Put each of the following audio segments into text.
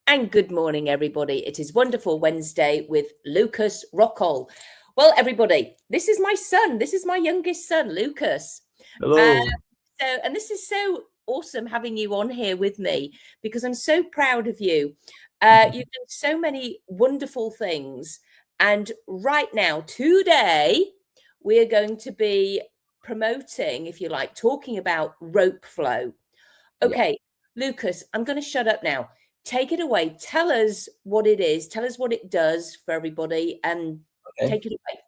And good morning, everybody. It is Wonderful Wednesday with Lucas Rocholl. Well, everybody, this is my son. This is my youngest son, Lucas. Hello. And this is so awesome having you on here with me because I'm so proud of you. You've done so many wonderful things. And right now, today, we're going to be promoting, if you like, talking about rope flow. Okay, Lucas, I'm going to shut up now. Take it away. Tell us what it is. Tell us what it does for everybody and take it away.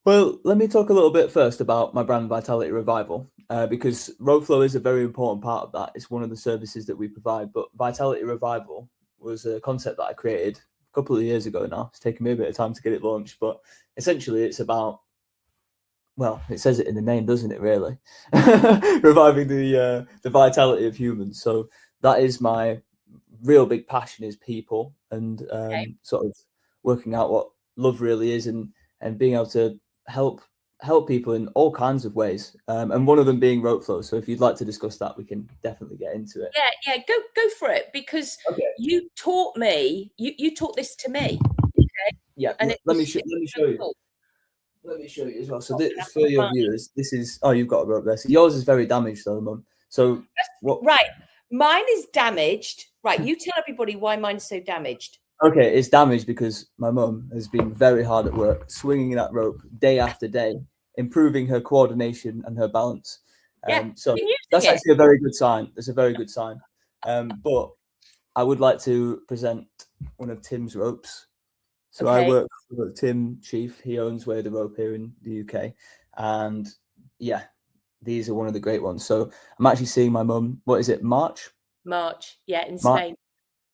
Well, let me talk a little bit first about my brand Vitality Revival, because rope flow is a very important part of that. It's one of the services that we provide. But Vitality Revival was a concept that I created a couple of years ago now. It's taken me a bit of time to get it launched, but essentially it's about, well, it says it in the name, doesn't it, really? Reviving the vitality of humans. So that is my real big passion, is people, and sort of working out what love really is, and being able to help people in all kinds of ways, and one of them being rope flow. So if you'd like to discuss that, we can definitely get into it. Yeah, go for it, because you taught me, you taught this to me. Okay. Yeah, and let me show you. Cool. Let me show you as well. So for your viewers, this is, oh, you've got a rope there. So yours is very damaged though, Mum. So what? Right, mine is damaged. Right, you tell everybody why mine's so damaged. Okay, it's damaged because my mum has been very hard at work, swinging that rope day after day, improving her coordination and her balance. So that's actually a very good sign. That's a very good sign. But I would like to present one of Tim's ropes. So I work for Tim Chief. He owns Way of the Rope here in the UK. And yeah, these are one of the great ones. So I'm actually seeing my mum, what is it, March, yeah, in Spain.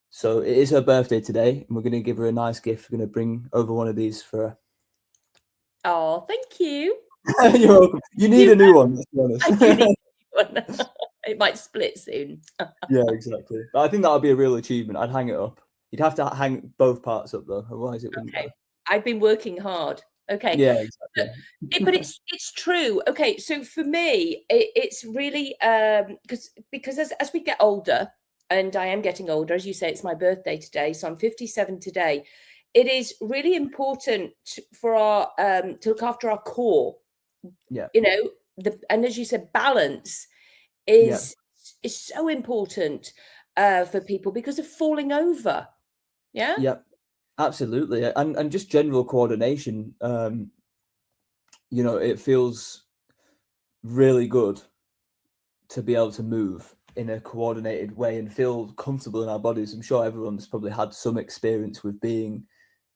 So it is her birthday today, and we're going to give her a nice gift. We're going to bring over one of these for her. Oh, thank you. You're welcome. You need a new one, let's be honest. I do need a new one. It might split soon. Yeah, exactly. But I think that would be a real achievement. I'd hang it up. You'd have to hang both parts up though, otherwise it wouldn't go. I've been working hard. Okay. Yeah, exactly. But it's true. Okay, so for me, it's really because as we get older, and I am getting older, as you say, it's my birthday today, so I'm 57 today. It is really important for our to look after our core. Yeah. You know, and as you said, balance is so important for people because of falling over. Yeah. Yeah, absolutely. And just general coordination. You know, it feels really good to be able to move in a coordinated way and feel comfortable in our bodies. I'm sure everyone's probably had some experience with being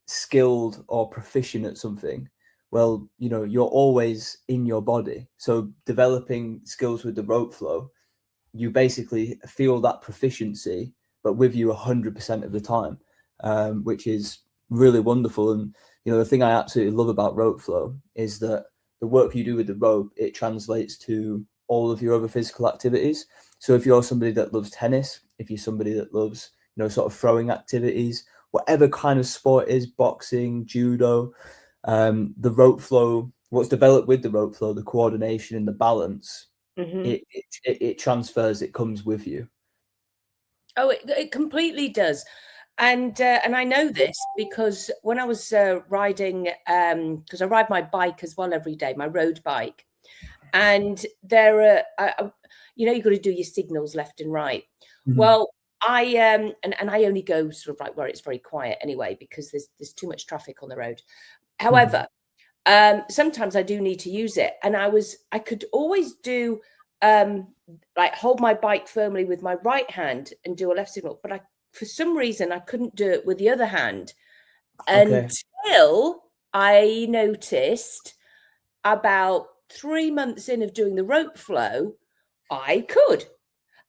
skilled or proficient at something. Well, you know, you're always in your body. So developing skills with the rope flow, you basically feel that proficiency, but with you 100% of the time, which is really wonderful. And, you know, the thing I absolutely love about rope flow is that the work you do with the rope, it translates to all of your other physical activities. So if you're somebody that loves tennis, if you're somebody that loves, you know, sort of throwing activities, whatever kind of sport is, boxing, judo, the rope flow, what's developed with the rope flow, the coordination and the balance, it transfers, it comes with you. Oh, it completely does. And I know this because when I was riding, because I ride my bike as well every day, my road bike, and there are, you know, you've got to do your signals left and right. Well, I and I only go sort of like where it's very quiet anyway, because there's too much traffic on the road. However, sometimes I do need to use it, and I could always do like hold my bike firmly with my right hand and do a left signal, but for some reason I couldn't do it with the other hand until I noticed about 3 months in of doing the rope flow, I could.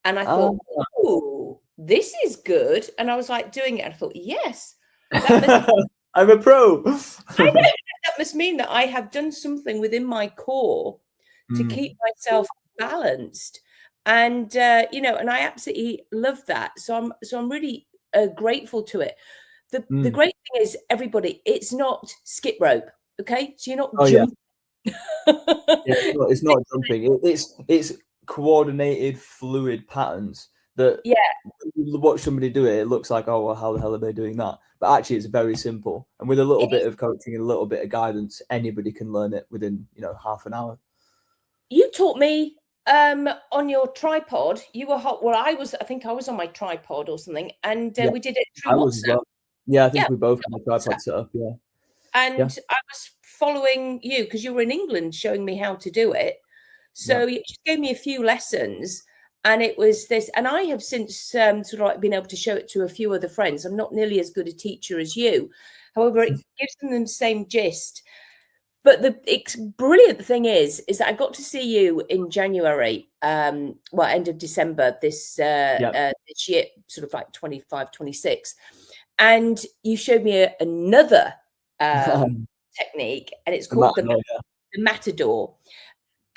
And I thought, oh, this is good. And I was like doing it. And I thought, yes, I'm a pro. I know that must mean that I have done something within my core to keep myself balanced. And, you know, and I absolutely love that. So I'm really grateful to it. The great thing is, everybody, it's not skip rope. Okay. So you're not jumping. Yeah, it's not jumping. It's coordinated, fluid patterns that Yeah. when you watch somebody do it, it looks like, oh, well, how the hell are they doing that? But actually, it's very simple. And with a little bit of coaching and a little bit of guidance, anybody can learn it within, half an hour. You taught me on your tripod. You were hot. Well, I think I was on my tripod or something, and we did it through I was as WhatsApp. well. Yeah, I think we both had a tripod set up. Yeah. And I was following you because you were in England showing me how to do it. So you just gave me a few lessons, and it was this. And I have since sort of like been able to show it to a few other friends. I'm not nearly as good a teacher as you. However, it gives them the same gist. But the brilliant thing is that I got to see you in January, end of December this year, sort of like 25, 26. And you showed me another technique, and it's called the Matador.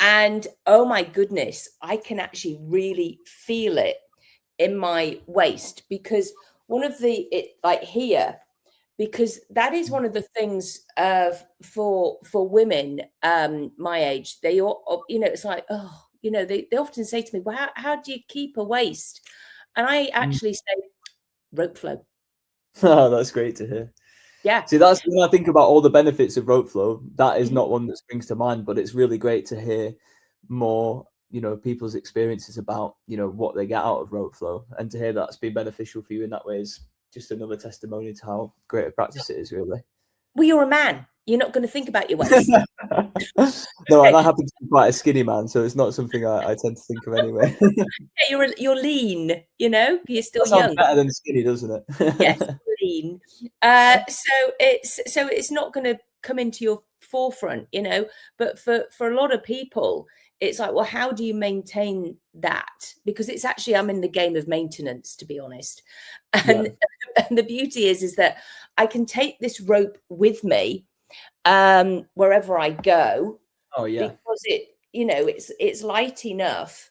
And oh my goodness, I can actually really feel it in my waist, because because that is one of the things for women my age. They all, it's like, they often say to me, well, how do you keep a waist? And I actually say rope flow. Oh, that's great to hear. Yeah. See, that's when I think about all the benefits of rope flow. That is not one that springs to mind, but it's really great to hear more, people's experiences about, what they get out of rope flow, and to hear that's been beneficial for you in that way is just another testimony to how great a practice it is, really. Well, you're a man. You're not going to think about your waist. No, and I happen to be quite a skinny man, so it's not something I tend to think of anyway. Yeah, you're lean. You're still that sounds young. better than skinny, doesn't it? Yes, lean. So it's not going to come into your forefront, But for a lot of people, it's like, well, how do you maintain that? Because it's actually, I'm in the game of maintenance, to be honest. And, and the beauty is that I can take this rope with me wherever I go. Oh yeah. Because it's light enough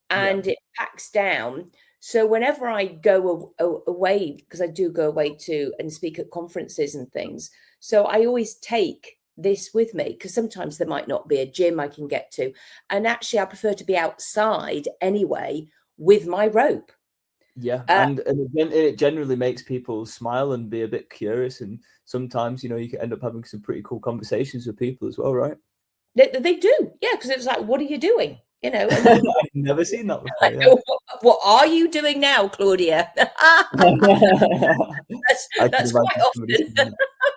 and it packs down. So whenever I go away, because I do go away too and speak at conferences and things, so I always take this with me, because sometimes there might not be a gym I can get to. And actually, I prefer to be outside anyway with my rope. Yeah, and it generally makes people smile and be a bit curious. And sometimes, you can end up having some pretty cool conversations with people as well, right? They do. Yeah, because it's like, what are you doing? And I've never seen that before. Yeah. What are you doing now, Claudia? that's quite often. I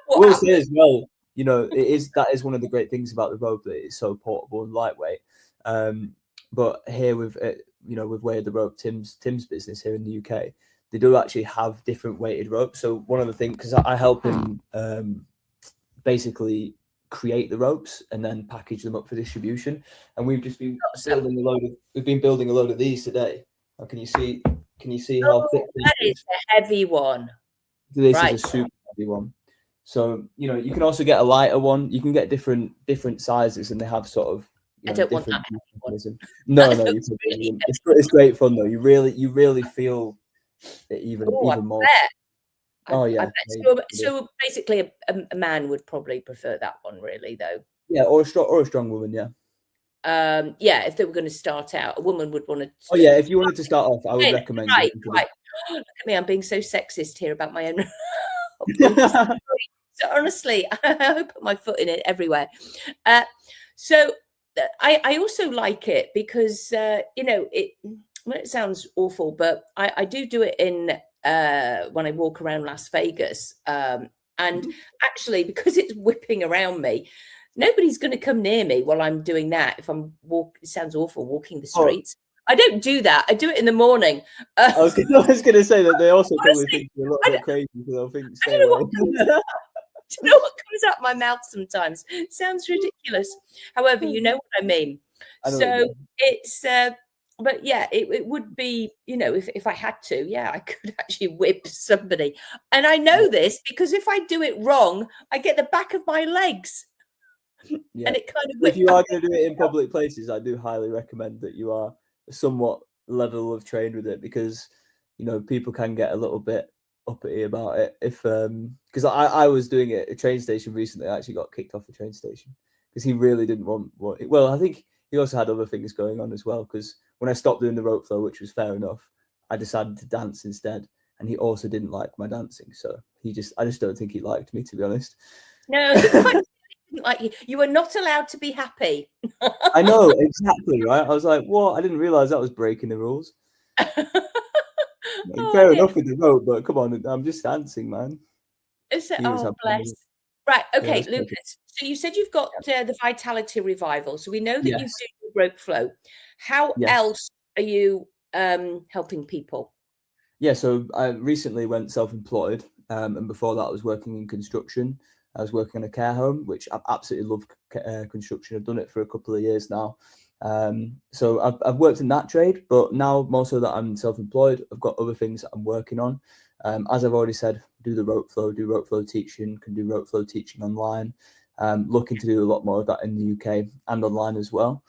will say as well, that is one of the great things about the rope, that it's so portable and lightweight. But here with Way of the Rope, Tim's business here in the UK, they do actually have different weighted ropes. So one of the things, because I help him basically create the ropes and then package them up for distribution, and we've just been building a load of these today. Now, can you see how thick that is a heavy one? This is a super heavy one. So you can also get a lighter one. You can get different sizes, and they have sort of I don't want that. No, it's great fun though. You really feel it even more. Oh yeah. So basically, a man would probably prefer that one, really, though. Yeah, or a strong woman. Yeah. Yeah, if they were going to start out, a woman would want to. Oh yeah, if you wanted to start off, I would recommend. Right. Look at me, I'm being so sexist here about my own. So honestly, I put my foot in it everywhere. So I also like it because it sounds awful, but I do it in when I walk around Las Vegas, and actually, because it's whipping around me, nobody's going to come near me while I'm doing that. If I'm it sounds awful, walking the streets. I don't do that. I do it in the morning. I was going to say that they also probably think you're a little bit crazy, because they'll think stay away. Do you know what comes out my mouth sometimes? It sounds ridiculous. However, you know what I mean. So it's, but yeah, it would be, if I had to, yeah, I could actually whip somebody. And I know this because if I do it wrong, I get the back of my legs. Yeah. And it kind of if you are going to do it in public places, I do highly recommend that you are somewhat level of trained with it, because people can get a little bit uppity about it. If because I was doing it at a train station recently. I actually got kicked off the train station because he really didn't want well, I think he also had other things going on as well, because when I stopped doing the rope flow, which was fair enough, I decided to dance instead, and he also didn't like my dancing. So I just don't think he liked me, to be honest. No, he quite didn't like you. You were not allowed to be happy. I know, exactly, right? I was like, what? I didn't realize that was breaking the rules. Fair enough with the vote, but come on, I'm just dancing, man. Oh, bless. Right. Okay, Yeah, Lucas. So you said you've got the Vitality Revival. So we know that you yes. do the rope flow. How Yes. else are you helping people? Yeah, so I recently went self-employed, and before that I was working in construction. I was working in a care home, which I absolutely love construction. I've done it for a couple of years now. So I've worked in that trade, but now more so that I'm self-employed, I've got other things that I'm working on. As I've already said, do rope flow teaching, can do rope flow teaching online. Looking to do a lot more of that in the UK and online as well.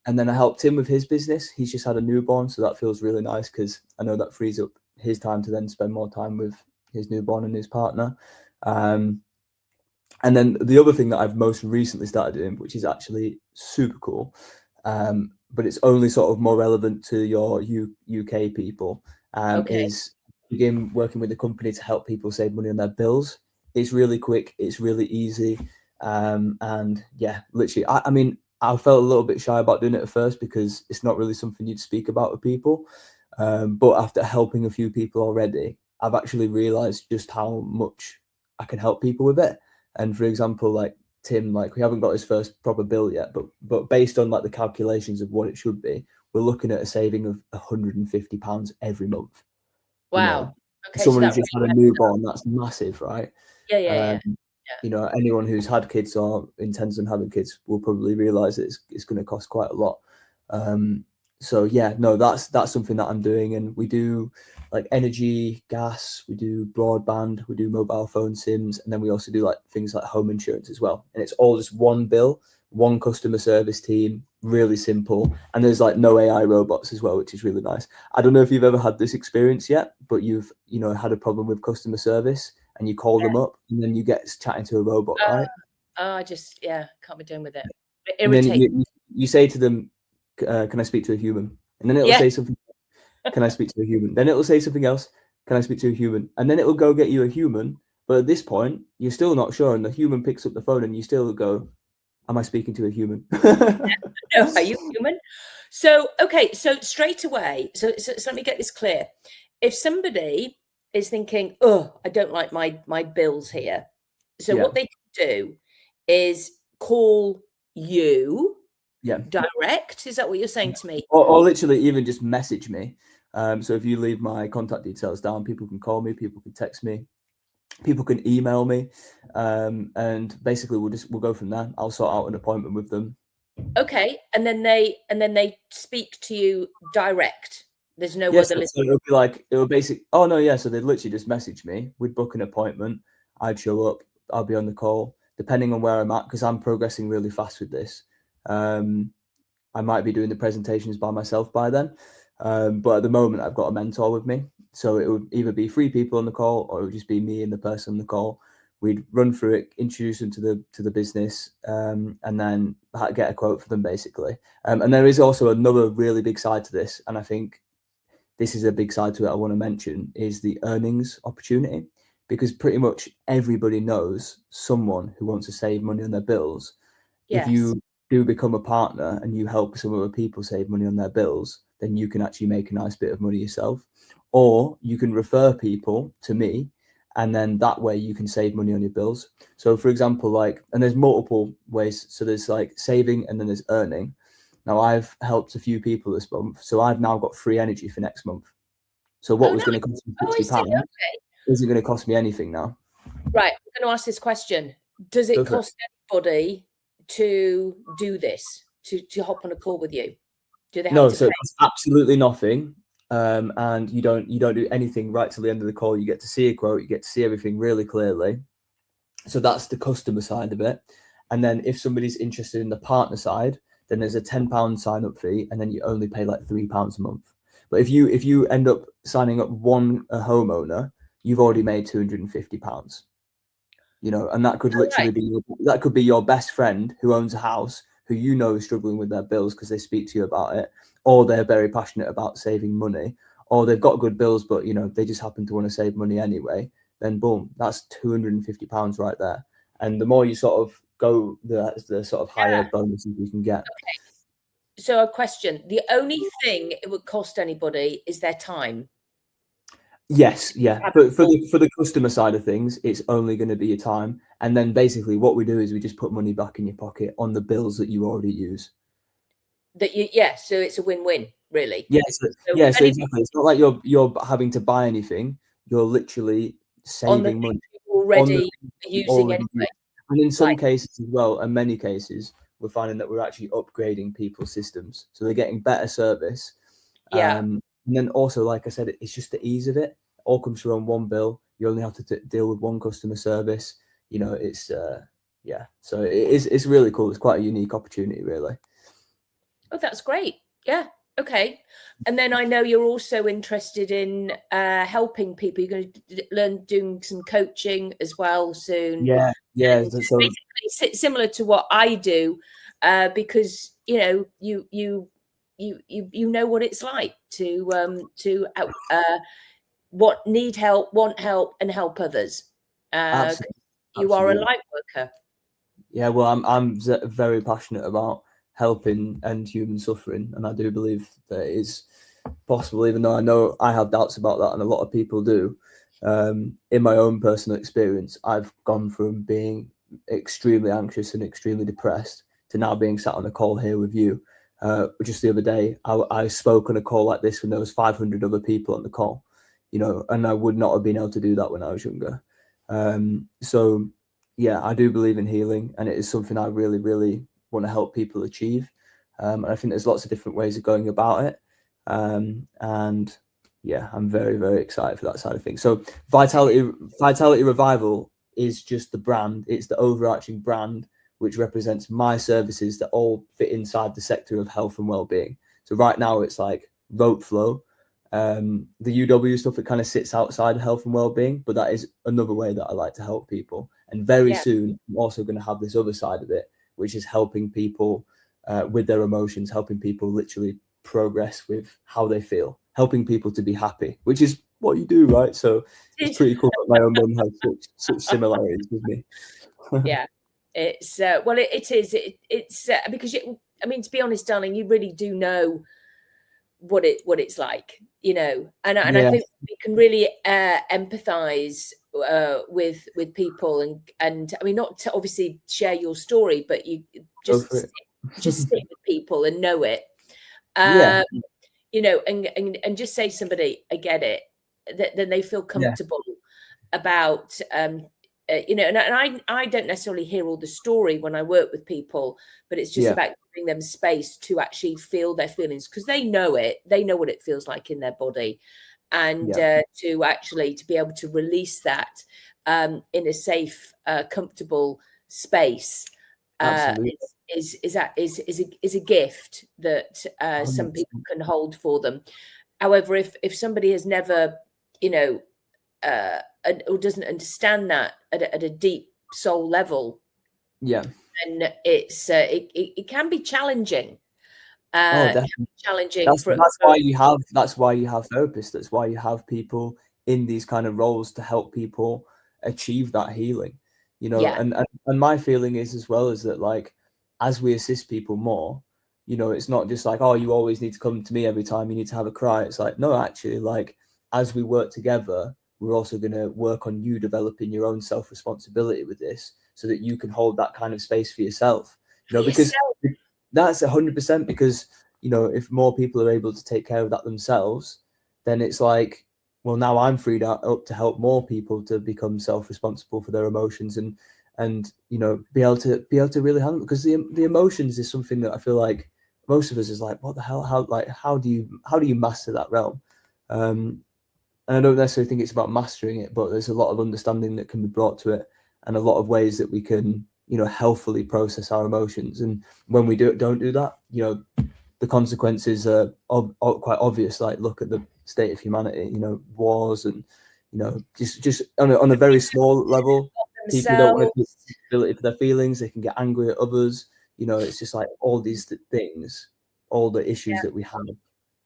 And then I helped him with his business. He's just had a newborn, so that feels really nice because I know that frees up his time to then spend more time with his newborn and his partner. And then the other thing that I've most recently started doing, which is actually super cool, but it's only sort of more relevant to your UK people, is begin working with a company to help people save money on their bills. It's really quick, it's really easy, and yeah, literally, I mean, I felt a little bit shy about doing it at first because it's not really something you'd speak about with people. But after helping a few people already, I've actually realized just how much I can help people with it. And for example, like Tim, like we haven't got his first proper bill yet, but based on like the calculations of what it should be, we're looking at a saving of £150 every month. Wow. You know, Okay, someone so who's just had a newborn, that's massive, right? Yeah. You know, anyone who's had kids or intends on having kids will probably realize that it's going to cost quite a lot. So yeah, no, that's something that I'm doing, and we do like energy, gas, we do broadband, we do mobile phone sims, and then we also do like things like home insurance as well. And it's all just one bill, one customer service team, really simple. And there's like no AI robots as well, which is really nice. I don't know if you've ever had this experience yet, but you've, you know, had a problem with customer service and you call them up and then you get chatting to a robot, right? I just, can't be doing with it. It And then irritates. you say to them, can I speak to a human? And then it'll say something, can I speak to a human? Then it'll say something else, can I speak to a human? And then it'll go get you a human. But at this point, you're still not sure. And the human picks up the phone and you still go, am I speaking to a human? No, are you human? So, okay, so straight away, so let me get this clear. If somebody is thinking, oh, I don't like my bills here, so what they can do is call you direct. Is that what you're saying to me? Or literally even just message me. So if you leave my contact details down, people can call me, people can text me, people can email me, and basically we'll go from there. I'll sort out an appointment with them. Okay, and then they speak to you direct. There's no Yes, other. so it'll basically. Oh no, yeah. So they'd literally just message me. We'd book an appointment. I'd show up. I'll be on the call, depending on where I'm at, because I'm progressing really fast with this. I might be doing the presentations by myself by then, but at the moment I've got a mentor with me. So it would either be 3 people on the call, or it would just be me and the person on the call. We'd run through it, introduce them to the business, and then get a quote for them, basically. And there is also another really big side to this, and I think this is a big side to it I want to mention, is the earnings opportunity, because pretty much everybody knows someone who wants to save money on their bills. If you do become a partner and you help some other people save money on their bills, then you can actually make a nice bit of money yourself. Or you can refer people to me, and then that way you can save money on your bills. So for example, like, and there's multiple ways. So there's like saving and then there's earning. Now I've helped a few people this month, so I've now got free energy for next month. So what was going to cost me £60 isn't going to cost me anything now. Right, I'm going to ask this question. Does it cost anybody to do this, to hop on a call with you? Do they have to so pay? it's absolutely nothing. And you don't do anything right till the end of the call. You get to see a quote, you get to see everything really clearly. So that's the customer side of it. And then if somebody's interested in the partner side, then there's a £10 sign up fee, and then you only pay like £3 a month. But if you end up signing up a homeowner, you've already made £250. You know, and that could literally be your best friend who owns a house, who you know is struggling with their bills because they speak to you about it, or they're very passionate about saving money, or they've got good bills, but they just happen to want to save money anyway, then boom, that's £250 right there. And the more you sort of go, the sort of higher bonuses you can get. Okay. So a question, the only thing it would cost anybody is their time. Yes, yeah. But for the customer side of things, it's only going to be your time. And then basically what we do is we just put money back in your pocket on the bills that you already use. So it's a win-win, really. Yes, yeah, so exactly. It's not like you're having to buy anything. You're literally saving money already using anyway. And in some cases as well, and many cases, we're finding that we're actually upgrading people's systems. So they're getting better service. And then also, like I said, it's just the ease of it. All comes through on one bill. You only have to deal with one customer service. It's So it's really cool. It's quite a unique opportunity, really. Oh, that's great. Yeah. Okay. And then I know you're also interested in helping people. You're going to learn doing some coaching as well soon. Yeah. So basically similar to what I do, because you know what it's like to need help, want help, and help others. You are a light worker. Yeah, well, I'm very passionate about helping end human suffering, and I do believe that it is possible, even though I know I have doubts about that, and a lot of people do. In my own personal experience, I've gone from being extremely anxious and extremely depressed to now being sat on a call here with you. Just the other day, I spoke on a call like this when there was 500 other people on the call, and I would not have been able to do that when I was younger. So yeah, I do believe in healing, and it is something I really, really want to help people achieve. And I think there's lots of different ways of going about it. And yeah, I'm very, very excited for that side of things. So Vitality Revival is just the brand. It's the overarching brand which represents my services that all fit inside the sector of health and well-being. So right now it's like Rope Flow. The UW stuff, it kind of sits outside of health and well-being, but that is another way that I like to help people. And very soon, I'm also going to have this other side of it, which is helping people with their emotions, helping people literally progress with how they feel, helping people to be happy, which is what you do, right? So it's pretty cool that my own mum has such similarities with me. Yeah, it's well, it is. It's because to be honest, darling, you really do know what it's like, and I think we can really empathize with people, and I mean, not to obviously share your story, but you just sit with people and know it. And just say to somebody, I get it, then they feel comfortable about and I don't necessarily hear all the story when I work with people, but it's just about giving them space to actually feel their feelings, because they know what it feels like in their body, and to be able to release that in a safe, comfortable space is a gift that some people can hold for them. However, if somebody has never, or doesn't understand that at a deep soul level, and it can be challenging. Definitely. Challenging. That's why you have therapists. That's why you have people in these kind of roles to help people achieve that healing. And my feeling is as well is that, like, as we assist people more, it's not just like, oh, you always need to come to me every time you need to have a cry. It's like, no, actually, like, as we work together, we're also going to work on you developing your own self-responsibility with this, so that you can hold that kind of space for yourself. Because that's 100%, because if more people are able to take care of that themselves, then it's like, well, now I'm freed up to help more people to become self-responsible for their emotions and be able to really handle it. Because the emotions is something that I feel like most of us is like, what the hell, how do you master that realm? And I don't necessarily think it's about mastering it, but there's a lot of understanding that can be brought to it, and a lot of ways that we can healthfully process our emotions. And when we don't do that, the consequences are quite obvious. Like, look at the state of humanity, wars, and just on a very small level, people don't want to take responsibility for their feelings. They can get angry at others. you know, it's just like all these things, all the issues that we have,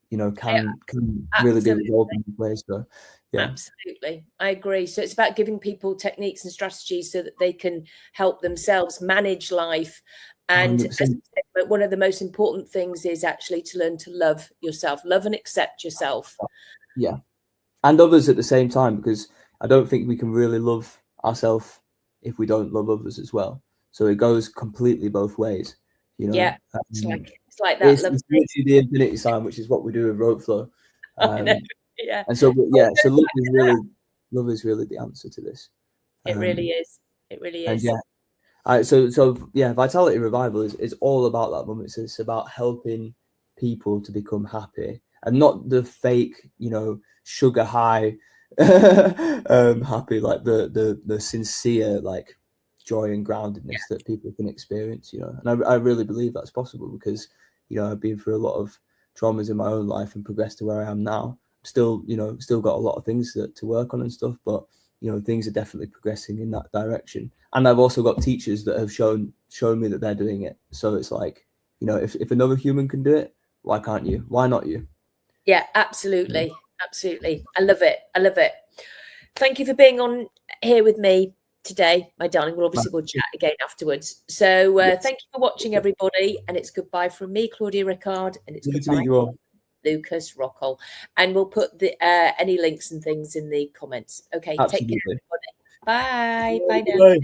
you know, can really be resolved in ways. So, yeah. Absolutely. I agree. So it's about giving people techniques and strategies so that they can help themselves manage life. And as I said, one of the most important things is actually to learn to love yourself, love and accept yourself. Yeah. And others at the same time, because I don't think we can really love ourselves if we don't love others as well. So it goes completely both ways, you know. Yeah. It's like that. It's literally the infinity sign, which is what we do with rope flow. Yeah. And so, yeah, so love is really the answer to this. It really is. It really is. And yeah, so yeah, Vitality Revival is all about that moment. So it's about helping people to become happy, and not the fake, you know, sugar high happy, like the sincere, like, joy and groundedness that people can experience, you know. And I really believe that's possible, because, you know, I've been through a lot of traumas in my own life and progressed to where I am now. Still, you know, still got a lot of things to work on and stuff, but, you know, things are definitely progressing in that direction. And I've also got teachers that have shown me that they're doing it. So it's like, you know, if another human can do it, why can't you? Why not you? Yeah, absolutely. Absolutely. I love it. I love it. Thank you for being on here with me today, my darling. We'll obviously chat again afterwards. So thank you for watching, everybody. And it's goodbye from me, Claudia Ricard. And it's goodbye from Lucas Rocholl. And we'll put the any links and things in the comments. Okay, take care, everybody. Bye. Bye now.